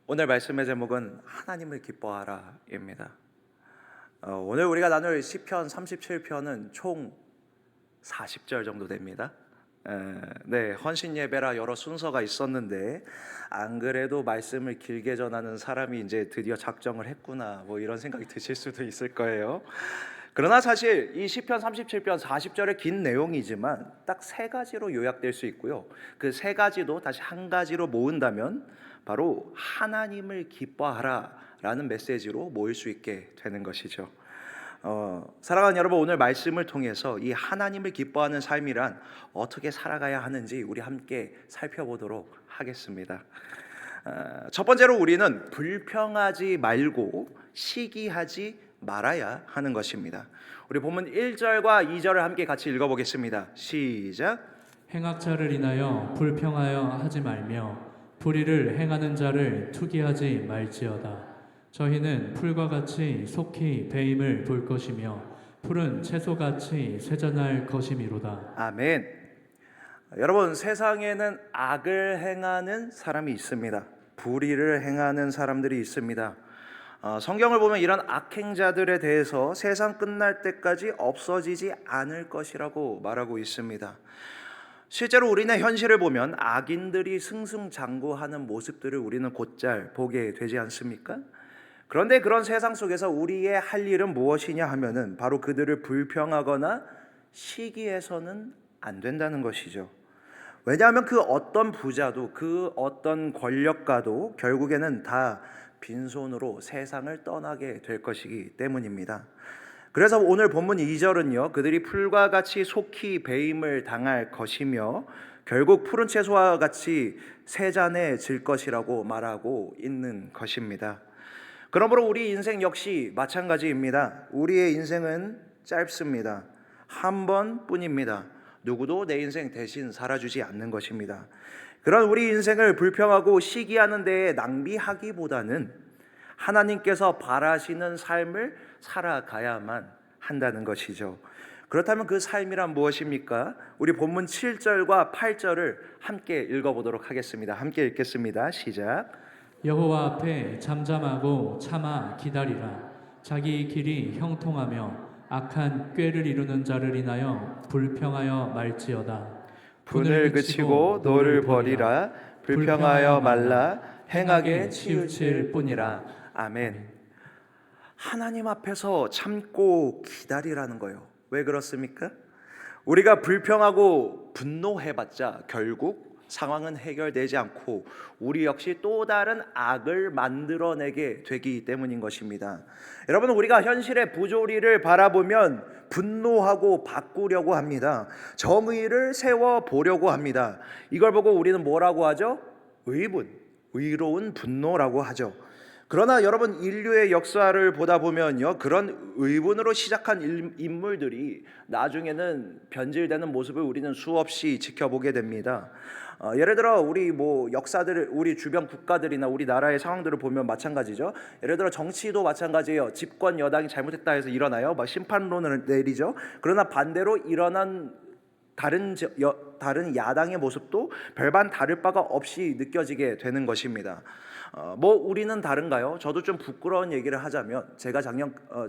오늘 말씀의 제목은 하나님을 기뻐하라입니다. 오늘 우리가 나눌 시편 37편은 총 40절 정도 됩니다. 네, 헌신 예배라 여러 순서가 있었는데 안 그래도 말씀을 길게 전하는 사람이 이제 드디어 작정을 했구나, 뭐 이런 생각이 드실 수도 있을 거예요. 그러나 사실 이 시편 37편 40절의 긴 내용이지만 딱 세 가지로 요약될 수 있고요. 그 세 가지도 다시 한 가지로 모은다면 바로 하나님을 기뻐하라라는 메시지로 모일 수 있게 되는 것이죠. 사랑하는 여러분, 오늘 말씀을 통해서 이 하나님을 기뻐하는 삶이란 어떻게 살아가야 하는지 우리 함께 살펴보도록 하겠습니다. 첫 번째로 우리는 불평하지 말고 시기하지 말아야 하는 것입니다. 우리 본문 1절과 2절을 함께 같이 읽어보겠습니다. 시작. 행악자를 인하여 불평하여 하지 말며 불의를 행하는 자를 투기하지 말지어다. 저희는 풀과 같이 속히 배임을 볼 것이며 풀은 채소같이 쇠잔할 것이미로다. 아멘. 여러분, 세상에는 악을 행하는 사람이 있습니다. 불의를 행하는 사람들이 있습니다. 성경을 보면 이런 악행자들에 대해서 세상 끝날 때까지 없어지지 않을 것이라고 말하고 있습니다. 실제로 우리는 현실을 보면 악인들이 승승장구하는 모습들을 우리는 곧잘 보게 되지 않습니까? 그런데 그런 세상 속에서 우리의 할 일은 무엇이냐 하면은 바로 그들을 불평하거나 시기해서는 안 된다는 것이죠. 왜냐하면 그 어떤 부자도 그 어떤 권력가도 결국에는 다 빈손으로 세상을 떠나게 될 것이기 때문입니다. 그래서 오늘 본문 2절은요, 그들이 풀과 같이 속히 배임을 당할 것이며 결국 푸른 채소와 같이 세잔해질 것이라고 말하고 있는 것입니다. 그러므로 우리 인생 역시 마찬가지입니다. 우리의 인생은 짧습니다. 한 번뿐입니다. 누구도 내 인생 대신 살아주지 않는 것입니다. 그런 우리 인생을 불평하고 시기하는 데에 낭비하기보다는 하나님께서 바라시는 삶을 살아가야만 한다는 것이죠. 그렇다면 그 삶이란 무엇입니까? 우리 본문 7절과 8절을 함께 읽어보도록 하겠습니다. 함께 읽겠습니다. 시작. 여호와 앞에 잠잠하고 참아 기다리라. 자기 길이 형통하며 악한 꾀를 이루는 자를 인하여 불평하여 말지어다. 분을 그치고 노를 버리라. 불평하여 말라. 행하게 치우칠 뿐이라. 아멘. 하나님 앞에서 참고 기다리라는 거예요. 왜 그렇습니까? 우리가 불평하고 분노해봤자 결국 상황은 해결되지 않고 우리 역시 또 다른 악을 만들어내게 되기 때문인 것입니다. 여러분, 우리가 현실의 부조리를 바라보면 분노하고 바꾸려고 합니다. 정의를 세워보려고 합니다. 이걸 보고 우리는 뭐라고 하죠? 의로운 분노라고 하죠. 그러나 여러분, 인류의 역사를 보다 보면요, 그런 의분으로 시작한 인물들이 나중에는 변질되는 모습을 우리는 수없이 지켜보게 됩니다. 예를 들어 우리 역사들, 우리 주변 국가들이나 우리 나라의 상황들을 보면 마찬가지죠. 예를 들어 정치도 마찬가지예요. 집권 여당이 잘못했다 해서 일어나요. 막 심판론을 내리죠. 그러나 반대로 일어난 다른 야당의 모습도 별반 다를 바가 없이 느껴지게 되는 것입니다. 우리는 다른가요? 저도 좀 부끄러운 얘기를 하자면 제가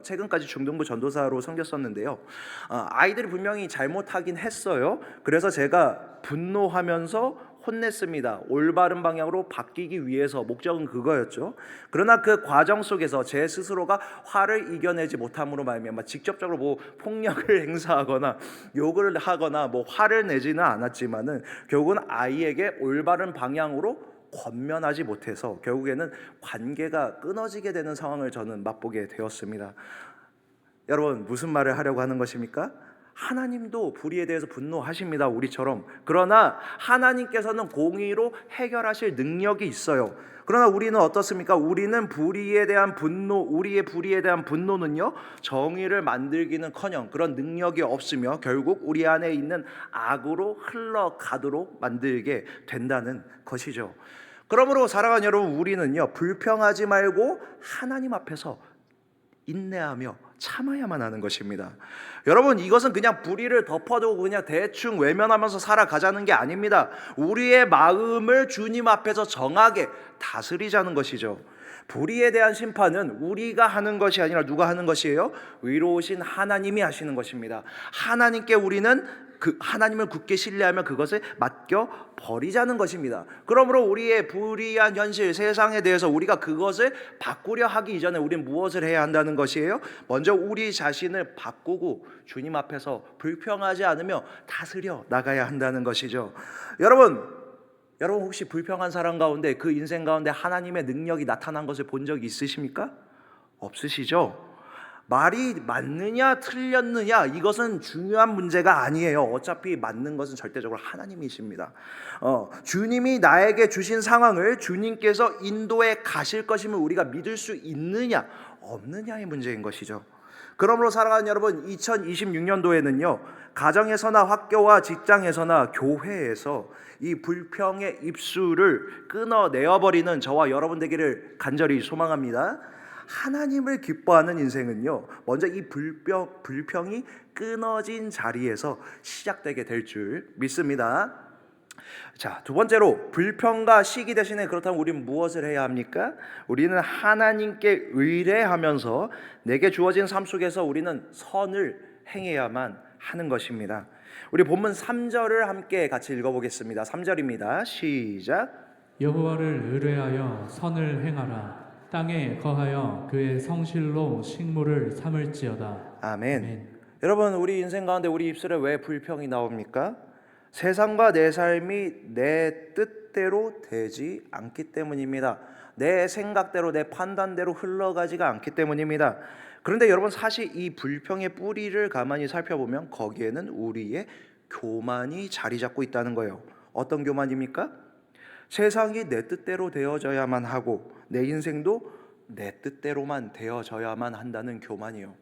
최근까지 중등부 전도사로 섬겼었는데요. 아이들이 분명히 잘못하긴 했어요. 그래서 제가 분노하면서 혼냈습니다. 올바른 방향으로 바뀌기 위해서. 목적은 그거였죠. 그러나 그 과정 속에서 제 스스로가 화를 이겨내지 못함으로 말미암아 직접적으로 폭력을 행사하거나 욕을 하거나 화를 내지는 않았지만은 결국은 아이에게 올바른 방향으로 권면하지 못해서 결국에는 관계가 끊어지게 되는 상황을 저는 맛보게 되었습니다. 여러분, 무슨 말을 하려고 하는 것입니까? 하나님도 불의에 대해서 분노하십니다, 우리처럼. 그러나 하나님께서는 공의로 해결하실 능력이 있어요. 그러나 우리는 어떻습니까? 우리의 불의에 대한 분노는요, 정의를 만들기는커녕 그런 능력이 없으며 결국 우리 안에 있는 악으로 흘러가도록 만들게 된다는 것이죠. 그러므로 사랑하는 여러분, 우리는요, 불평하지 말고 하나님 앞에서 인내하며 참아야만 하는 것입니다. 여러분, 이것은 그냥 불의를 덮어두고 그냥 대충 외면하면서 살아가자는 게 아닙니다. 우리의 마음을 주님 앞에서 정하게 다스리자는 것이죠. 불의에 대한 심판은 우리가 하는 것이 아니라 누가 하는 것이에요? 의로우신 하나님이 하시는 것입니다. 하나님께 우리는 하나님을 굳게 신뢰하며 그것을 맡겨 버리자는 것입니다. 그러므로 우리의 불의한 현실, 세상에 대해서 우리가 그것을 바꾸려 하기 이전에 우리는 무엇을 해야 한다는 것이에요? 먼저 우리 자신을 바꾸고 주님 앞에서 불평하지 않으며 다스려 나가야 한다는 것이죠. 여러분 혹시 불평한 사람 가운데 그 인생 가운데 하나님의 능력이 나타난 것을 본 적이 있으십니까? 없으시죠? 말이 맞느냐 틀렸느냐 이것은 중요한 문제가 아니에요. 어차피 맞는 것은 절대적으로 하나님이십니다. 주님이 나에게 주신 상황을 주님께서 인도해 가실 것임을 우리가 믿을 수 있느냐 없느냐의 문제인 것이죠. 그러므로 사랑하는 여러분, 2026년도에는요 가정에서나 학교와 직장에서나 교회에서 이 불평의 입술을 끊어내어버리는 저와 여러분 되기를 간절히 소망합니다. 하나님을 기뻐하는 인생은요 먼저 이 불평이 끊어진 자리에서 시작되게 될 줄 믿습니다. 자, 두 번째로 불평과 시기 대신에 그렇다면 우리는 무엇을 해야 합니까? 우리는 하나님께 의뢰하면서 내게 주어진 삶 속에서 우리는 선을 행해야만 하는 것입니다. 우리 본문 3절을 함께 같이 읽어보겠습니다. 3절입니다. 시작. 여호와를 의뢰하여 선을 행하라. 땅에 거하여 그의 성실로 식물을 삼을지어다. 아멘. 아멘. 여러분, 우리 인생 가운데 우리 입술에 왜 불평이 나옵니까? 세상과 내 삶이 내 뜻대로 되지 않기 때문입니다. 내 생각대로 내 판단대로 흘러가지가 않기 때문입니다. 그런데 여러분, 사실 이 불평의 뿌리를 가만히 살펴보면 거기에는 우리의 교만이 자리 잡고 있다는 거예요. 어떤 교만입니까? 세상이 내 뜻대로 되어져야만 하고 내 인생도 내 뜻대로만 되어져야만 한다는 교만이요.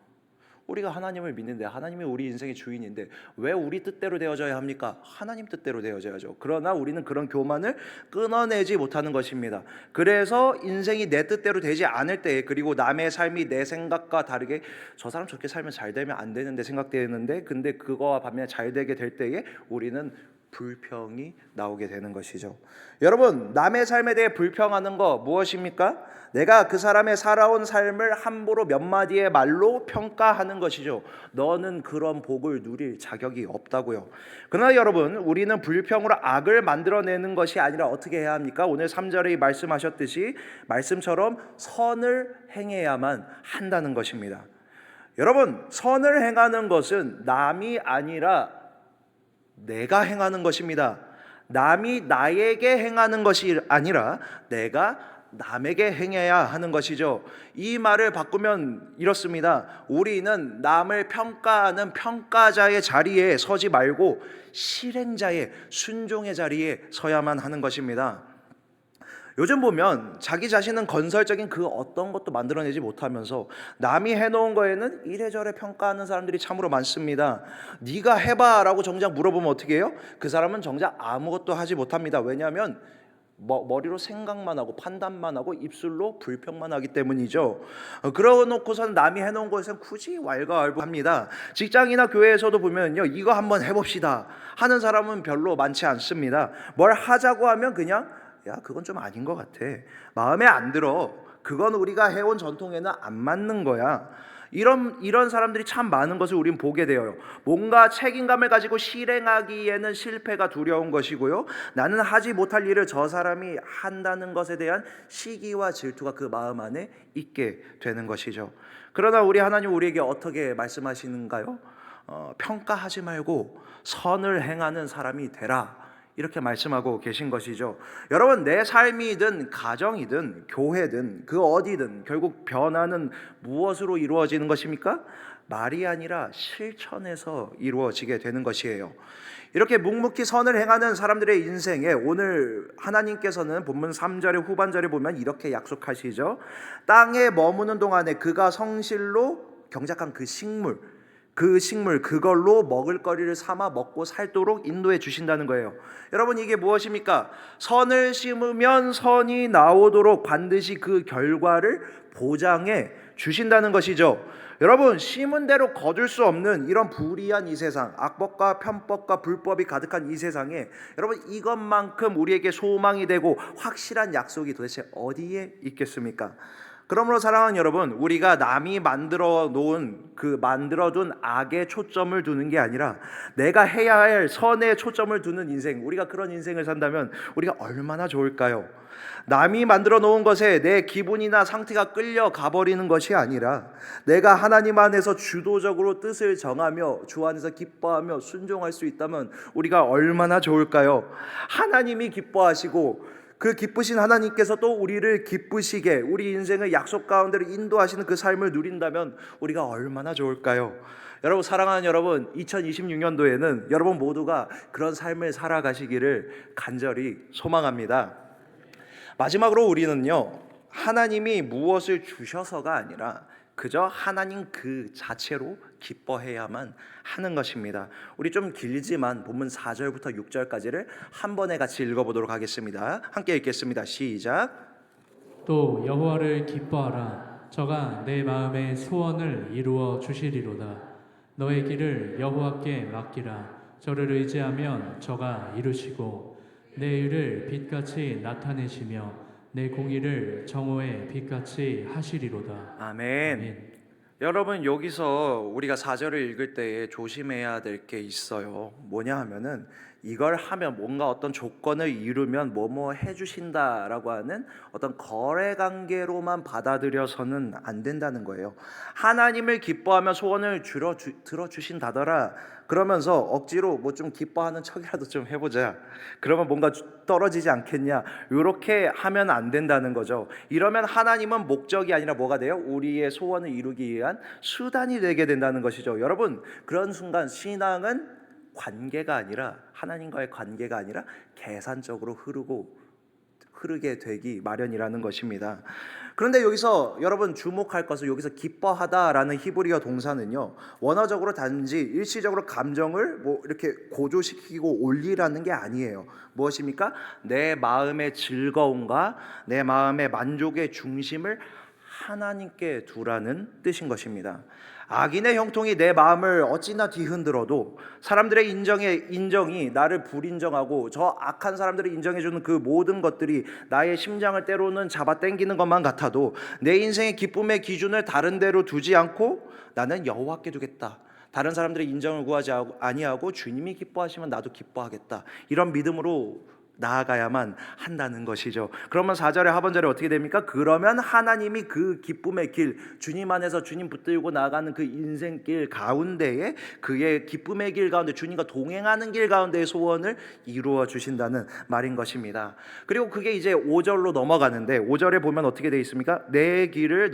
우리가 하나님을 믿는데 하나님이 우리 인생의 주인인데 왜 우리 뜻대로 되어져야 합니까? 하나님 뜻대로 되어져야죠. 그러나 우리는 그런 교만을 끊어내지 못하는 것입니다. 그래서 인생이 내 뜻대로 되지 않을 때에, 그리고 남의 삶이 내 생각과 다르게 저 사람 저렇게 살면 잘 되면 안 되는데 생각되는데, 근데 그거와 반면에 잘 되게 될 때에 우리는 불평이 나오게 되는 것이죠. 여러분, 남의 삶에 대해 불평하는 거 무엇입니까? 내가 그 사람의 살아온 삶을 함부로 몇 마디의 말로 평가하는 것이죠. 너는 그런 복을 누릴 자격이 없다고요. 그러나 여러분, 우리는 불평으로 악을 만들어내는 것이 아니라 어떻게 해야 합니까? 오늘 3절에 말씀하셨듯이 말씀처럼 선을 행해야만 한다는 것입니다. 여러분, 선을 행하는 것은 남이 아니라 내가 행하는 것입니다. 남이 나에게 행하는 것이 아니라 내가 남에게 행해야 하는 것이죠. 이 말을 바꾸면 이렇습니다. 우리는 남을 평가하는 평가자의 자리에 서지 말고 실행자의, 순종의 자리에 서야만 하는 것입니다. 요즘 보면 자기 자신은 건설적인 그 어떤 것도 만들어내지 못하면서 남이 해놓은 거에는 이래저래 평가하는 사람들이 참으로 많습니다. 네가 해봐 라고 정작 물어보면 어떻게 해요? 그 사람은 정작 아무것도 하지 못합니다. 왜냐하면 머리로 생각만 하고 판단만 하고 입술로 불평만 하기 때문이죠. 그러놓고선 남이 해놓은 것에는 굳이 왈가왈부합니다. 직장이나 교회에서도 보면요, 이거 한번 해봅시다 하는 사람은 별로 많지 않습니다. 뭘 하자고 하면 그냥 야, 그건 좀 아닌 것 같아, 마음에 안 들어, 그건 우리가 해온 전통에는 안 맞는 거야, 이런 사람들이 참 많은 것을 우리는 보게 되어요. 뭔가 책임감을 가지고 실행하기에는 실패가 두려운 것이고요, 나는 하지 못할 일을 저 사람이 한다는 것에 대한 시기와 질투가 그 마음 안에 있게 되는 것이죠. 그러나 우리 하나님 우리에게 어떻게 말씀하시는가요? 평가하지 말고 선을 행하는 사람이 되라, 이렇게 말씀하고 계신 것이죠. 여러분, 내 삶이든 가정이든 교회든 그 어디든 결국 변화는 무엇으로 이루어지는 것입니까? 말이 아니라 실천에서 이루어지게 되는 것이에요. 이렇게 묵묵히 선을 행하는 사람들의 인생에 오늘 하나님께서는 본문 3절의 후반절에 보면 이렇게 약속하시죠. 땅에 머무는 동안에 그가 성실로 경작한 그 식물 그걸로 먹을거리를 삼아 먹고 살도록 인도해 주신다는 거예요. 여러분, 이게 무엇입니까? 선을 심으면 선이 나오도록 반드시 그 결과를 보장해 주신다는 것이죠. 여러분, 심은 대로 거둘 수 없는 이런 불의한 이 세상, 악법과 편법과 불법이 가득한 이 세상에 여러분, 이것만큼 우리에게 소망이 되고 확실한 약속이 도대체 어디에 있겠습니까? 그러므로 사랑하는 여러분, 우리가 남이 만들어둔 악에 초점을 두는 게 아니라 내가 해야 할 선에 초점을 두는 인생, 우리가 그런 인생을 산다면 우리가 얼마나 좋을까요? 남이 만들어 놓은 것에 내 기분이나 상태가 끌려가 버리는 것이 아니라 내가 하나님 안에서 주도적으로 뜻을 정하며 주 안에서 기뻐하며 순종할 수 있다면 우리가 얼마나 좋을까요? 하나님이 기뻐하시고 그 기쁘신 하나님께서 또 우리를 기쁘시게 우리 인생의 약속 가운데로 인도하시는 그 삶을 누린다면 우리가 얼마나 좋을까요? 여러분, 사랑하는 여러분, 2026년도에는 여러분 모두가 그런 삶을 살아가시기를 간절히 소망합니다. 마지막으로 우리는요, 하나님이 무엇을 주셔서가 아니라 그저 하나님 그 자체로 기뻐해야만 하는 것입니다. 우리 좀 길지만 본문 4절부터 6절까지를 한 번에 같이 읽어보도록 하겠습니다. 함께 읽겠습니다. 시작. 또 여호와를 기뻐하라. 저가 내 마음의 소원을 이루어 주시리로다. 너의 길을 여호와께 맡기라. 저를 의지하면 저가 이루시고 내 일을 빛같이 나타내시며 내 공의를 정오의 빛같이 하시리로다. 아멘. 아멘. 여러분, 여기서 우리가 4절을 읽을 때에 조심해야 될 게 있어요. 뭐냐 하면은 이걸 하면 뭔가 어떤 조건을 이루면 뭐뭐 해주신다라고 하는 어떤 거래 관계로만 받아들여서는 안 된다는 거예요. 하나님을 기뻐하며 소원을 들어주신다더라 그러면서 억지로 뭐 좀 기뻐하는 척이라도 좀 해보자, 그러면 뭔가 떨어지지 않겠냐, 이렇게 하면 안 된다는 거죠. 이러면 하나님은 목적이 아니라 뭐가 돼요? 우리의 소원을 이루기 위한 수단이 되게 된다는 것이죠. 여러분, 그런 순간 신앙은 관계가 아니라, 하나님과의 관계가 아니라 계산적으로 흐르게 되기 마련이라는 것입니다. 그런데 여기서 여러분 주목할 것은, 여기서 기뻐하다라는 히브리어 동사는요, 원어적으로 단지 일시적으로 감정을 뭐 이렇게 고조시키고 올리라는 게 아니에요. 무엇입니까? 내 마음의 즐거움과 내 마음의 만족의 중심을 하나님께 두라는 뜻인 것입니다. 악인의 형통이 내 마음을 어찌나 뒤흔들어도 사람들의 인정이 나를 불인정하고 저 악한 사람들이 인정해주는 그 모든 것들이 나의 심장을 때로는 잡아당기는 것만 같아도 내 인생의 기쁨의 기준을 다른 데로 두지 않고 나는 여호와께 두겠다, 다른 사람들의 인정을 구하지 아니하고 주님이 기뻐하시면 나도 기뻐하겠다, 이런 믿음으로 나아가야만 한다는 것이죠. 그러면 4절의 하반절에 어떻게 됩니까? 그러면 하나님이 그 기쁨의 길, 주님 안에서 주님 붙들고 나아가는 그 인생길 가운데에, 그의 기쁨의 길 가운데, 주님과 동행하는 길 가운데의 소원을 이루어 주신다는 말인 것입니다. 그리고 그게 이제 5절로 넘어가는데, 5절에 보면 어떻게 되어 있습니까? 너의 길을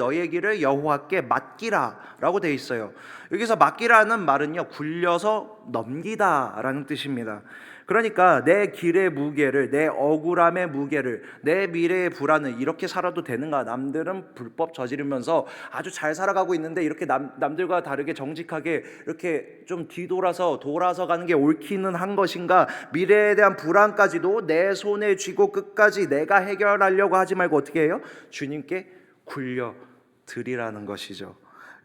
여호와께 맡기라 라고 되어 있어요. 여기서 맡기라는 말은요, 굴려서 넘기다라는 뜻입니다. 그러니까 내 길의 무게를, 내 억울함의 무게를, 내 미래의 불안을, 이렇게 살아도 되는가? 남들은 불법 저지르면서 아주 잘 살아가고 있는데 이렇게 남들과 다르게 정직하게 이렇게 좀 돌아서 가는 게 옳기는 한 것인가? 미래에 대한 불안까지도 내 손에 쥐고 끝까지 내가 해결하려고 하지 말고 어떻게 해요? 주님께 굴려 드리라는 것이죠.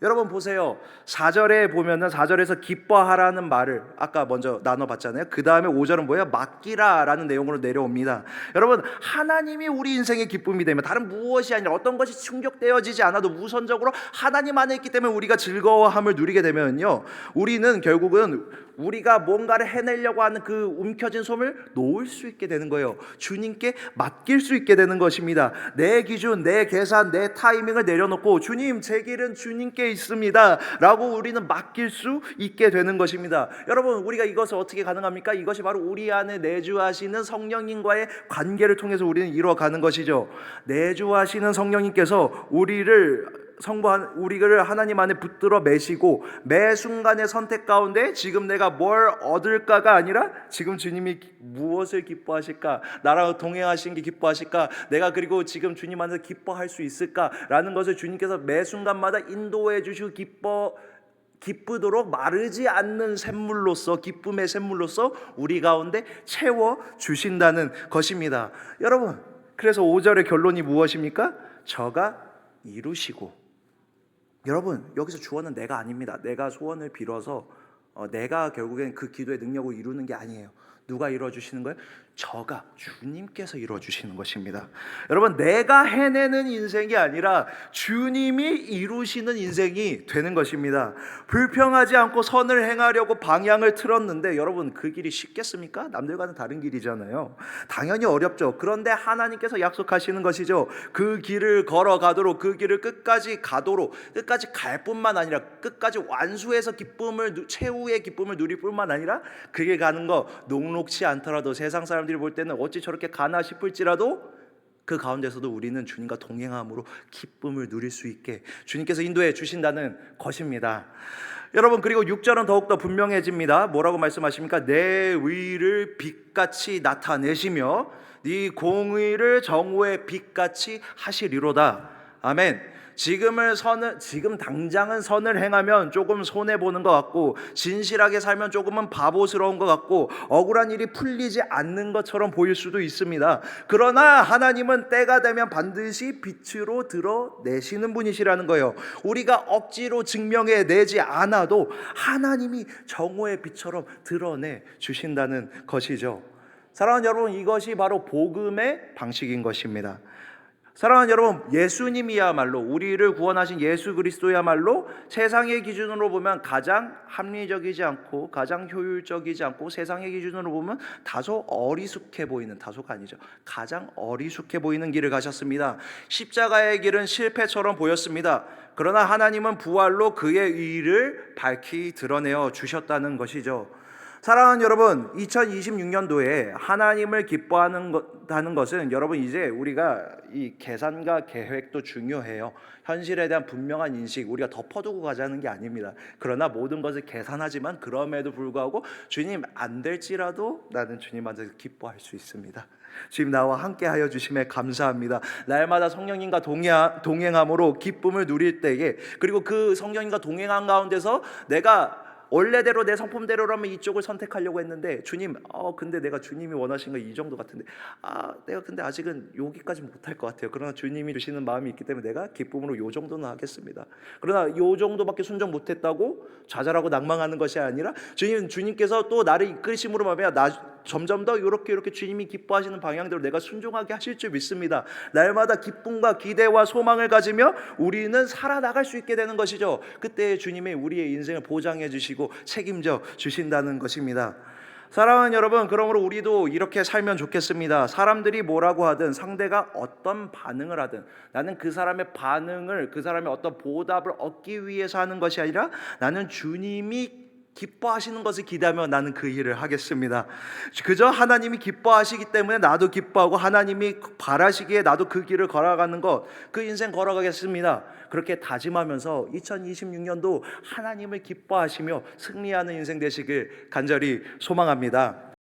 여러분 보세요. 4절에 보면은 4절에서 기뻐하라는 말을 아까 먼저 나눠봤잖아요. 그 다음에 5절은 뭐예요? 맡기라라는 내용으로 내려옵니다. 여러분, 하나님이 우리 인생의 기쁨이 되면 다른 무엇이 아니라, 어떤 것이 충족되어지지 않아도 우선적으로 하나님 안에 있기 때문에 우리가 즐거워함을 누리게 되면요, 우리는 결국은 우리가 뭔가를 해내려고 하는 그 움켜진 솜을 놓을 수 있게 되는 거예요. 주님께 맡길 수 있게 되는 것입니다. 내 기준, 내 계산, 내 타이밍을 내려놓고 주님, 제 길은 주님께 있습니다 라고 우리는 맡길 수 있게 되는 것입니다. 여러분, 우리가 이것을 어떻게 가능합니까? 이것이 바로 우리 안에 내주하시는 성령님과의 관계를 통해서 우리는 이루어가는 것이죠. 내주하시는 성령님께서 우리를 하나님 안에 붙들어 매시고, 매 순간의 선택 가운데 지금 내가 뭘 얻을까가 아니라 지금 주님이 무엇을 기뻐하실까, 나랑 동행하시는 게 기뻐하실까, 내가 그리고 지금 주님 안에서 기뻐할 수 있을까라는 것을 주님께서 매 순간마다 인도해 주시고 기쁘도록 마르지 않는 샘물로서, 기쁨의 샘물로서 우리 가운데 채워 주신다는 것입니다. 여러분, 그래서 5절의 결론이 무엇입니까? 저가 이루시고, 여러분, 여기서 주어는 내가 아닙니다. 내가 소원을 빌어서 내가 결국엔 그 기도의 능력을 이루는 게 아니에요. 누가 이루어주시는 거예요? 저가, 주님께서 이루어주시는 것입니다. 여러분, 내가 해내는 인생이 아니라 주님이 이루시는 인생이 되는 것입니다. 불평하지 않고 선을 행하려고 방향을 틀었는데 여러분, 그 길이 쉽겠습니까? 남들과는 다른 길이잖아요. 당연히 어렵죠. 그런데 하나님께서 약속하시는 것이죠. 그 길을 걸어가도록, 그 길을 끝까지 가도록, 끝까지 갈 뿐만 아니라 끝까지 완수해서 최후의 기쁨을 누릴 뿐만 아니라 그 길 가는 거 녹록지 않더라도, 세상 사람들이 볼 때는 어찌 저렇게 가나 싶을지라도 그 가운데서도 우리는 주님과 동행함으로 기쁨을 누릴 수 있게 주님께서 인도해 주신다는 것입니다. 여러분, 그리고 6절은 더욱더 분명해집니다. 뭐라고 말씀하십니까? 내 의를 빛같이 나타내시며 네 공의를 정오의 빛같이 하시리로다. 아멘. 지금 당장은 선을 행하면 조금 손해보는 것 같고, 진실하게 살면 조금은 바보스러운 것 같고, 억울한 일이 풀리지 않는 것처럼 보일 수도 있습니다. 그러나 하나님은 때가 되면 반드시 빛으로 드러내시는 분이시라는 거예요. 우리가 억지로 증명해내지 않아도 하나님이 정오의 빛처럼 드러내 주신다는 것이죠. 사랑하는 여러분, 이것이 바로 복음의 방식인 것입니다. 사랑하는 여러분, 예수님이야말로, 우리를 구원하신 예수 그리스도야말로 세상의 기준으로 보면 가장 합리적이지 않고 가장 효율적이지 않고, 세상의 기준으로 보면 다소 어리숙해 보이는, 다소가 아니죠, 가장 어리숙해 보이는 길을 가셨습니다. 십자가의 길은 실패처럼 보였습니다. 그러나 하나님은 부활로 그의 의를 밝히 드러내어 주셨다는 것이죠. 사랑하는 여러분, 2026년도에 하나님을 기뻐하는 것은, 여러분, 이제 우리가 이 계산과 계획도 중요해요. 현실에 대한 분명한 인식, 우리가 덮어두고 가자는 게 아닙니다. 그러나 모든 것을 계산하지만 그럼에도 불구하고 주님, 안 될지라도 나는 주님 안에서 기뻐할 수 있습니다. 주님, 나와 함께하여 주심에 감사합니다. 날마다 성령님과 동행함으로 기쁨을 누릴 때에, 그리고 그 성령님과 동행한 가운데서 내가 원래대로 내 성품대로라면 이쪽을 선택하려고 했는데, 주님, 근데 내가 주님이 원하신 거 이 정도 같은데, 내가 근데 아직은 여기까지 못할 것 같아요. 그러나 주님이 주시는 마음이 있기 때문에 내가 기쁨으로 요 정도는 하겠습니다. 그러나 요 정도밖에 순종 못했다고 좌절하고 낭망하는 것이 아니라, 주님께서 또 나를 이끄심으로 말미암아 점점 더 이렇게 주님이 기뻐하시는 방향대로 내가 순종하게 하실 줄 믿습니다. 날마다 기쁨과 기대와 소망을 가지며 우리는 살아나갈 수 있게 되는 것이죠. 그때 주님이 우리의 인생을 보장해 주시고 책임져 주신다는 것입니다. 사랑하는 여러분, 그러므로 우리도 이렇게 살면 좋겠습니다. 사람들이 뭐라고 하든, 상대가 어떤 반응을 하든, 나는 그 사람의 반응을, 그 사람의 어떤 보답을 얻기 위해서 하는 것이 아니라 나는 주님이 기뻐하시는 것을 기대하며 나는 그 일을 하겠습니다. 그저 하나님이 기뻐하시기 때문에 나도 기뻐하고, 하나님이 바라시기에 나도 그 길을 걸어가는 것, 그 인생 걸어가겠습니다. 그렇게 다짐하면서 2026년도 하나님을 기뻐하시며 승리하는 인생 되시길 간절히 소망합니다.